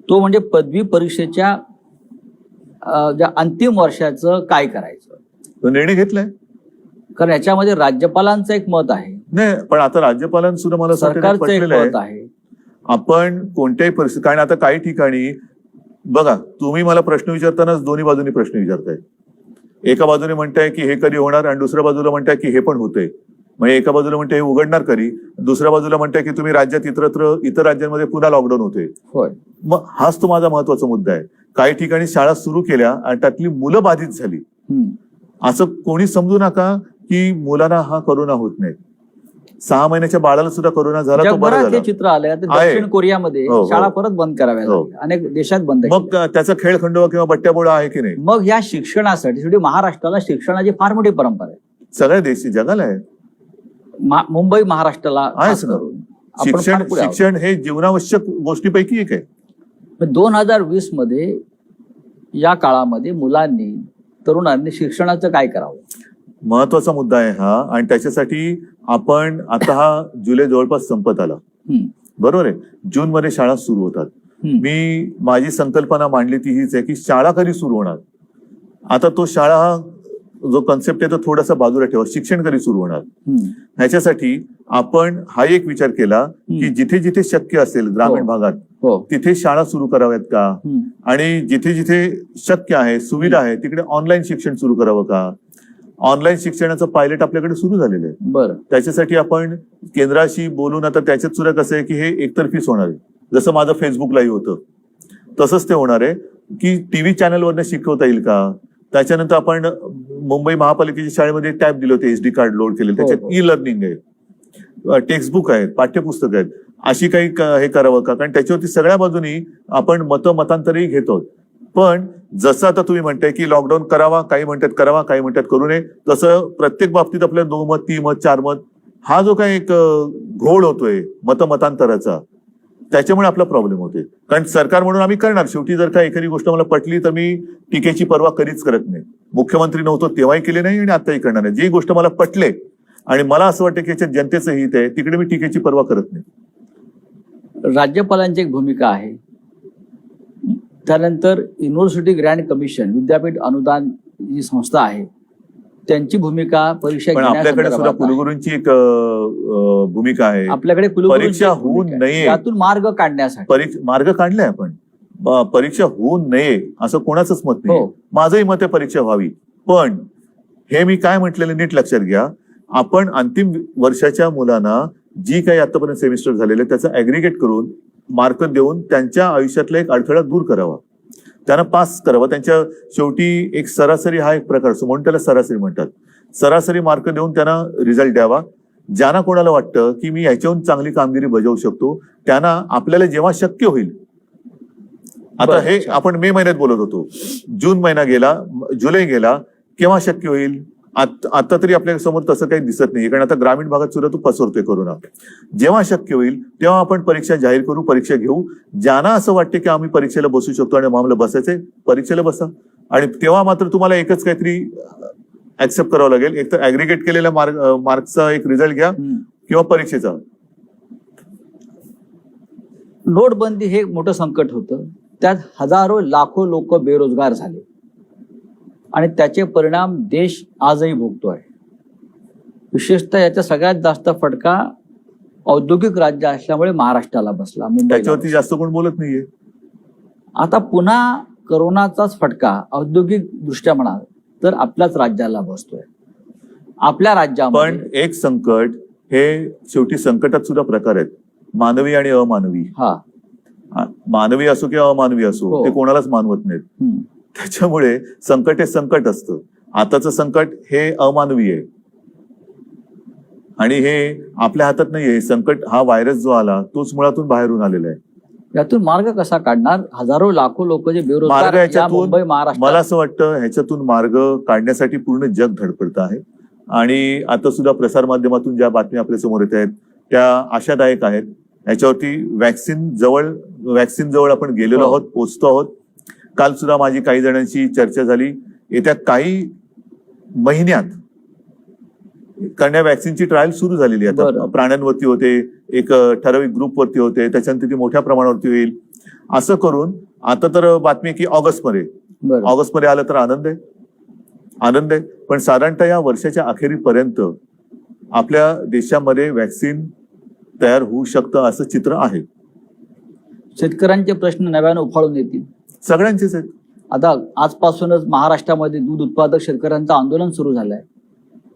Speaker 2: तो म्हणजे पदवी परीक्षेच्या ज्या अंतिम वर्षाचं काय करायचं.
Speaker 1: तो निर्णय घेतलाय,
Speaker 2: कारण याच्यामध्ये राज्यपालांचं एक मत आहे.
Speaker 1: नाही, पण आता राज्यपालांसुद्धा मला
Speaker 2: सरकारचं एक मत आहे.
Speaker 1: आपण कोणत्याही परिस्थिती, कारण आता काही ठिकाणी बघा, तुम्ही मला प्रश्न विचारतानाच दोन्ही बाजूनी प्रश्न विचारताय. एका बाजूने म्हणताय की हे कधी होणार आणि दुसऱ्या बाजूला म्हणताय की हे पण होतंय. म्हणजे एका बाजूला म्हणताय हे उघडणार कधी, दुसऱ्या बाजूला म्हणताय की तुम्ही राज्यात इतर राज्यांमध्ये पुन्हा लॉकडाऊन होते. मग हाच तो माझा महत्वाचा मुद्दा आहे. काही ठिकाणी शाळा सुरू केल्या आणि त्यातली मुलं बाधित झाली. असं कोणी समजू नका की मुलांना हा करोना होत नाही. 6 महिन्याच्या बाळाला सुद्धा करोना झाला, तो बरा झाला.
Speaker 2: चित्र आलंय दक्षिण कोरियामध्ये शाळा परत बंद कराव्या लागल्या, अनेक देशात बंद.
Speaker 1: मग त्याचा खेळखंडोबा किंवा बट्ट्याबोळा आहे की नाही.
Speaker 2: मग या शिक्षणासाठी शेवटी महाराष्ट्राला शिक्षणाची फार मोठी परंपरा आहे.
Speaker 1: सगळ्या देशी जगाला आहे,
Speaker 2: मुंबई महाराष्ट्राला
Speaker 1: आहेच ना. शिक्षण हे जीवनावश्यक गोष्टीपैकी एक आहे.
Speaker 2: 2020 मध्ये या काळामध्ये मुलांनी, तरुणांनी शिक्षणाचं काय करावं,
Speaker 1: महत्वाचा मुद्दा आहे हा. आणि त्याच्यासाठी आपण आता हा जुलै जवळपास संपत आला, बरोबर आहे. जून मध्ये शाळा सुरू होतात. मी माझी संकल्पना मांडली ती हीच आहे की शाळा कधी सुरू होणार. आता तो शाळा हा जो कन्सेप्ट आहे तो थोडासा बाजूला ठेवा. शिक्षण कधी सुरू होणार ह्याच्यासाठी आपण हा एक विचार केला की जिथे जिथे शक्य असेल ग्रामीण भागात तिथे शाळा सुरू कराव्यात का, आणि जिथे जिथे शक्य आहे सुविधा आहे तिकडे ऑनलाईन शिक्षण सुरू करावं का. ऑनलाईन शिक्षणाचं पायलट आपल्याकडे सुरू झालेलं आहे.
Speaker 2: बरं,
Speaker 1: त्याच्यासाठी आपण केंद्राशी बोलून आता त्याच्यात सुद्धा कसं आहे की हे एकतर्फीच होणार आहे. जसं माझं फेसबुक लाईव्ह होतं तसंच ते होणार आहे की टीव्ही चॅनलवरनं शिकवता येईल का. त्याच्यानंतर आपण मुंबई महापालिकेच्या शाळेमध्ये टॅब दिले होते, SD कार्ड लोड केले, त्याच्यात ई लर्निंग आहे, टेक्स्टबुक आहेत, पाठ्यपुस्तक आहेत. अशी काही हे करावं का, कारण त्याच्यावरती सगळ्या बाजूनी आपण मतांतरही घेतो. पण जसं आता तुम्ही म्हणताय की लॉकडाऊन करावा, काही म्हणतात करावा, काही म्हणतात करू नये, तसं प्रत्येक बाबतीत आपल्या 2 मत 3 मत 4 मत हा जो काही एक घोळ होतोय मतांतराचा, त्याच्यामुळे आपला प्रॉब्लेम होते. कारण सरकार म्हणून आम्ही करणार, शेवटी जर का एखादी गोष्ट मला पटली तर मी टीकेची पर्वा कधीच करत नाही. मुख्यमंत्री नव्हतो तेव्हाही केले नाही आणि आताही करणार नाही. जी गोष्ट मला पटले आणि मला असं वाटतं की याच्यात जनतेचं हित आहे तिकडे मी टीकेची पर्वा करत नाही.
Speaker 2: राज्यपालांची एक भूमिका आहे. त्यानंतर युनिव्हर्सिटी ग्रँट कमिशन, विद्यापीठ अनुदान जी संस्था आहे त्यांची भूमिका परीक्षा
Speaker 1: पण आपल्याकडे सुद्धा कुलगुरूंची एक भूमिका आहे.
Speaker 2: आपल्याकडे
Speaker 1: परीक्षा होऊ नये
Speaker 2: त्यातून मार्ग काढण्यासाठी
Speaker 1: मार्ग काढलाय आपण. परीक्षा होऊ नये असं कोणाचंच मत नाही. माझंही मत आहे परीक्षा व्हावी. पण हे मी काय म्हटलेलं नीट लक्षात घ्या. आपण अंतिम वर्षाच्या मुलांना जी काही आतापर्यंत सेमिस्टर झालेले त्याचं ऍग्रिगेट करून मार्क देऊन त्यांच्या आयुष्यातला एक अडथळा दूर करावा, त्यांना पास करावं. त्यांच्या शेवटी एक सरासरी हा एक प्रकार असतो म्हणून त्याला सरासरी म्हणतात. सरासरी मार्क देऊन त्यांना रिझल्ट द्यावा. ज्यांना कोणाला वाटतं की मी ह्याच्याहून चांगली कामगिरी बजावू शकतो त्यांना आपल्याला जेव्हा शक्य होईल, आता हे आपण मे महिन्यात बोलत होतो, जून महिना गेला, जुलै गेला, केव्हा शक्य होईल. आता तरी आपल्या समोर तसं काही दिसत नाही, कारण आता ग्रामीण भागात सुद्धा तो पसरतोय कोरोना. जेव्हा शक्य होईल तेव्हा आपण परीक्षा जाहीर करू, परीक्षा घेऊ. ज्यांना असं वाटते की आम्ही परीक्षेला बसू शकतो आणि आम्हाला बसायचंय, परीक्षेला बसा. आणि तेव्हा मात्र तुम्हाला एकच काहीतरी ऍक्सेप्ट करावं लागेल, एक तर ऍग्रिगेट केलेल्या मार्कचा एक रिझल्ट घ्या किंवा परीक्षेचा.
Speaker 2: नोटबंदी हे मोठं संकट होतं. त्यात हजारो लाखो लोक बेरोजगार झाले आणि त्याचे परिणाम देश आजही भोगतोय. विशेषतः याचा सगळ्यात जास्त फटका औद्योगिक राज्य असल्यामुळे महाराष्ट्राला बसला.
Speaker 1: त्याच्यावरती जास्त कोण बोलत नाहीये.
Speaker 2: आता पुन्हा करोनाचाच फटका औद्योगिक दृष्ट्या म्हणाल तर आपल्याच राज्याला बसतोय. आपल्या राज्यामध्ये
Speaker 1: पण एक संकट हे शेवटी संकटात सुद्धा प्रकार आहेत, मानवी आणि अमानवी. मानवी असो किंवा अमानवी असो, ते कोणालाच मानवत नाहीत. त्याच्यामुळे संकट हे संकट असतं. आताचं संकट हे अमानवी आहे आणि हे आपल्या हातात नाहीये. संकट हा व्हायरस जो आला तोच मुळातून बाहेरून आलेला आहे.
Speaker 2: यातून मार्ग कसा काढणार. हजारो लाखो लोक जे बेरोजगार मुंबई महाराष्ट्र,
Speaker 1: मला असं वाटतं ह्याच्यातून मार्ग काढण्यासाठी पूर्ण जग धडपडत आहे. आणि आता सुद्धा प्रसारमाध्यमातून ज्या बातम्या आपल्या समोर येत आहेत त्या आशादायक आहेत. ह्याच्यावरती वॅक्सिन जवळ आपण गेलेलो आहोत, पोहोचतो आहोत. काल सुद्धा माझी काही जणांशी चर्चा झाली. येत्या काही महिन्यात कारण या वॅक्सिनची ट्रायल सुरू झालेली आहे. आता प्राण्यांवरती होते, एक ठराविक ग्रुपवरती होते, त्याच्यानंतर ती मोठ्या प्रमाणावरती होईल. असं करून आता तर बातमी आहे की ऑगस्टमध्ये आलं तर आनंद आहे. पण साधारणतः या वर्षाच्या अखेरीपर्यंत आपल्या देशामध्ये वॅक्सिन तयार होऊ शकतं असं चित्र आहे.
Speaker 2: शेतकऱ्यांचे प्रश्न नव्यानं उफाळून येतील,
Speaker 1: सगळ्यांचेच आहेत.
Speaker 2: आता आजपासूनच महाराष्ट्रामध्ये दूध उत्पादक शेतकऱ्यांचं आंदोलन सुरू झालंय.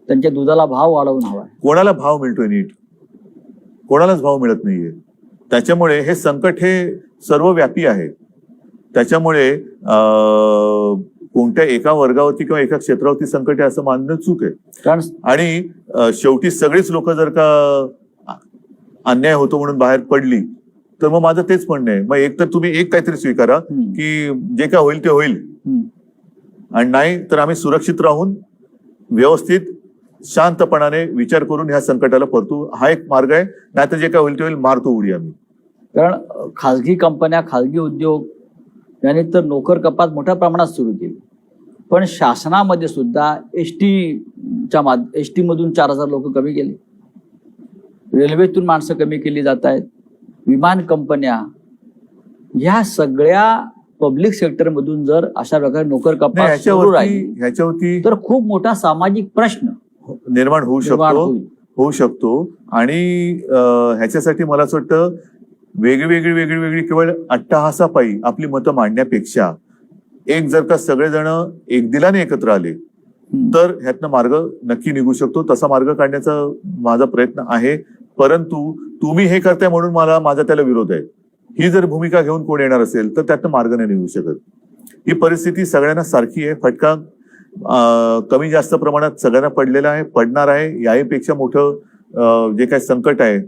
Speaker 2: त्यांच्या दुधाला भाव वाढवून हवाय.
Speaker 1: कोणाला भाव मिळतोय नीट, कोणालाच भाव मिळत नाहीये. त्याच्यामुळे हे संकट हे सर्वव्यापी आहे. त्याच्यामुळे कोणत्या एका वर्गावरती किंवा एका क्षेत्रावरती संकट आहे असं मानणं चूक आहे. आणि शेवटी सगळीच लोक जर का अन्याय होतो म्हणून बाहेर पडली तर मग माझं तेच म्हणणं आहे, मग एक तर तुम्ही एक काहीतरी स्वीकारा की जे काय होईल ते होईल, आणि नाही तर आम्ही सुरक्षित राहून व्यवस्थित शांतपणाने विचार करून ह्या संकटाला परतू. हा एक मार्ग आहे. नाही तर जे काय होईल ते होईल, मारतो उडी आम्ही.
Speaker 2: कारण खासगी कंपन्या, खासगी उद्योग यांनी तर नोकर कपात मोठ्या प्रमाणात सुरू केली. पण शासनामध्ये सुद्धा एसटी मधून 4000 लोक कमी गेले. रेल्वेतून माणसं कमी केली जात आहेत, विमान कंपन्या, ह्या सगळ्या पब्लिक सेक्टर मधून जर अशा प्रकारे नोकर कपात सुरू राहिली
Speaker 1: ह्याच्यावरती
Speaker 2: तर खूप मोठा सामाजिक प्रश्न
Speaker 1: निर्माण होऊ शकतो आणि ह्याच्यासाठी मला असं वाटतं वेगळी केवळ अट्टहासापायी आपली मतं मांडण्यापेक्षा एक जर का सगळेजण एक दिलाने एकत्र आले तर ह्यातनं मार्ग नक्की निघू शकतो. तसा मार्ग काढण्याचा माझा प्रयत्न आहे. परंतु तुम्ही हे करताय म्हणून माझा त्याला विरोध आहे, ही जर भूमिका घेऊन कोण येणार असेल तर त्यातनं मार्ग नाही निघू शकत. ही परिस्थिती सगळ्यांना सारखी आहे. फटका कमी जास्त प्रमाणात सगळ्यांना पडलेला आहे, पडणार आहे. याहीपेक्षा मोठं जे काही संकट आहे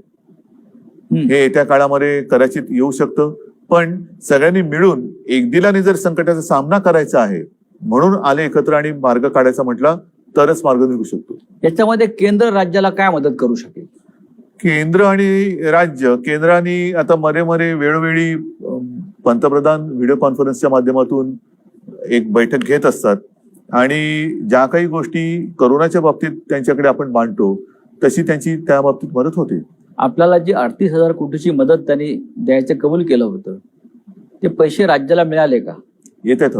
Speaker 1: हे येत्या काळामध्ये कदाचित येऊ शकतं. पण सगळ्यांनी मिळून एकदिलाने जर संकटाचा सामना करायचा आहे म्हणून आले एकत्र आणि मार्ग काढायचा म्हटला तरच मार्ग निघू शकतो.
Speaker 2: याच्यामध्ये केंद्र राज्याला काय मदत करू शकेल?
Speaker 1: केंद्र आणि राज्य, केंद्राने आता मध्ये वेळोवेळी पंतप्रधान व्हिडिओ कॉन्फरन्सच्या माध्यमातून एक बैठक घेत असतात आणि ज्या काही गोष्टी कोरोनाच्या बाबतीत त्यांच्याकडे आपण मांडतो तशी त्यांची त्या बाबतीत मदत होते.
Speaker 2: आपल्याला जी 38,000 कोटीची मदत त्यांनी द्यायचं कबूल केलं होतं ते पैसे राज्याला मिळाले का?
Speaker 1: येत आहेत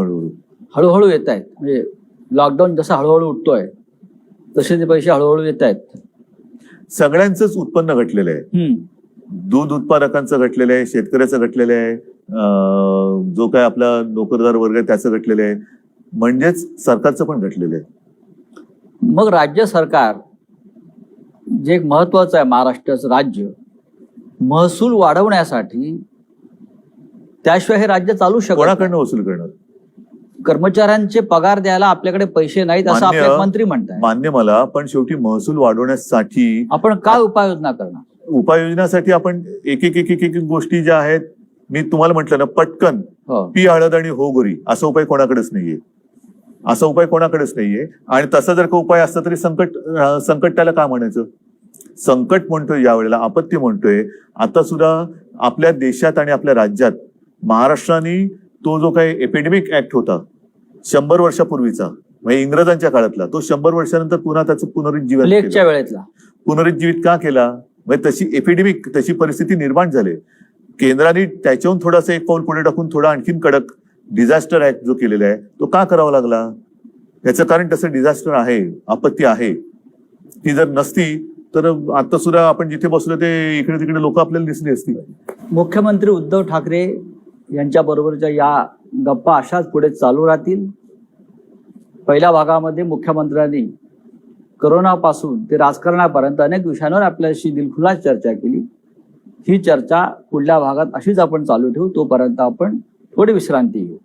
Speaker 2: हळूहळू येत आहेत. म्हणजे लॉकडाऊन जसा हळूहळू उठतोय तसे ते पैसे हळूहळू येत आहेत.
Speaker 1: सगळ्यांचंच उत्पन्न घटलेलं आहे. दूध उत्पादकांचं घटलेलं आहे, शेतकऱ्याचं घटलेलं आहे, जो काय आपला नोकरदार वर्ग आहे त्याचं घटलेलं आहे, म्हणजेच सरकारचं पण घटलेलं आहे.
Speaker 2: मग राज्य सरकार जे एक महत्वाचं आहे, महाराष्ट्राचं राज्य महसूल वाढवण्यासाठी त्याशिवाय हे राज्य चालू शकत.
Speaker 1: कोणाकडनं वसूल करणार?
Speaker 2: कर्मचाऱ्यांचे पगार द्यायला आपल्याकडे पैसे नाहीत असं आपले मंत्री म्हणतात.
Speaker 1: मान्य मला, पण शेवटी महसूल वाढवण्यासाठी
Speaker 2: आपण काय उपाययोजना करणार?
Speaker 1: उपाययोजनासाठी आपण एक गोष्टी ज्या आहेत, मी तुम्हाला म्हटलं ना, पटकन पी हळद आणि हो गोरी असा उपाय कोणाकडेच नाहीये. आणि तसा जर का उपाय असता तरी संकट त्याला काय म्हणायचं? संकट म्हणतोय यावेळेला, आपत्ती म्हणतोय. आता सुद्धा आपल्या देशात आणि आपल्या राज्यात महाराष्ट्राने तो जो काही एपिडेमिक ऍक्ट होता 100 वर्षापूर्वीचा, म्हणजे इंग्रजांच्या काळातला, तो 100 वर्षानंतर पुन्हा त्याचं पुनरुज्जीवित का केला? म्हणजे तशी एपिडेमिक, तशी परिस्थिती निर्माण झाली. केंद्राने त्याच्याहून थोडासा एक पाऊल पुढे टाकून थोडा आणखीन कडक डिझास्टर ऍक्ट जो केलेला आहे तो का करावा लागला? याचं कारण तसं डिझास्टर आहे, आपत्ती आहे. ती जर नसती तर आता सुद्धा आपण जिथे बसलो ते इकडे तिकडे लोक आपल्याला दिसली असती.
Speaker 2: मुख्यमंत्री उद्धव ठाकरे यांच्या बरोबरच्या या गप्पा अशाच पुढे चालू राहतील. पहिल्या भागामध्ये मुख्यमंत्र्यांनी करोनापासून ते राजकारणापर्यंत अनेक विषयांवर आपल्याशी दिलखुलास चर्चा केली. ही चर्चा पुढल्या भागात अशीच आपण चालू ठेवू. तोपर्यंत आपण थोडी विश्रांती घेऊ.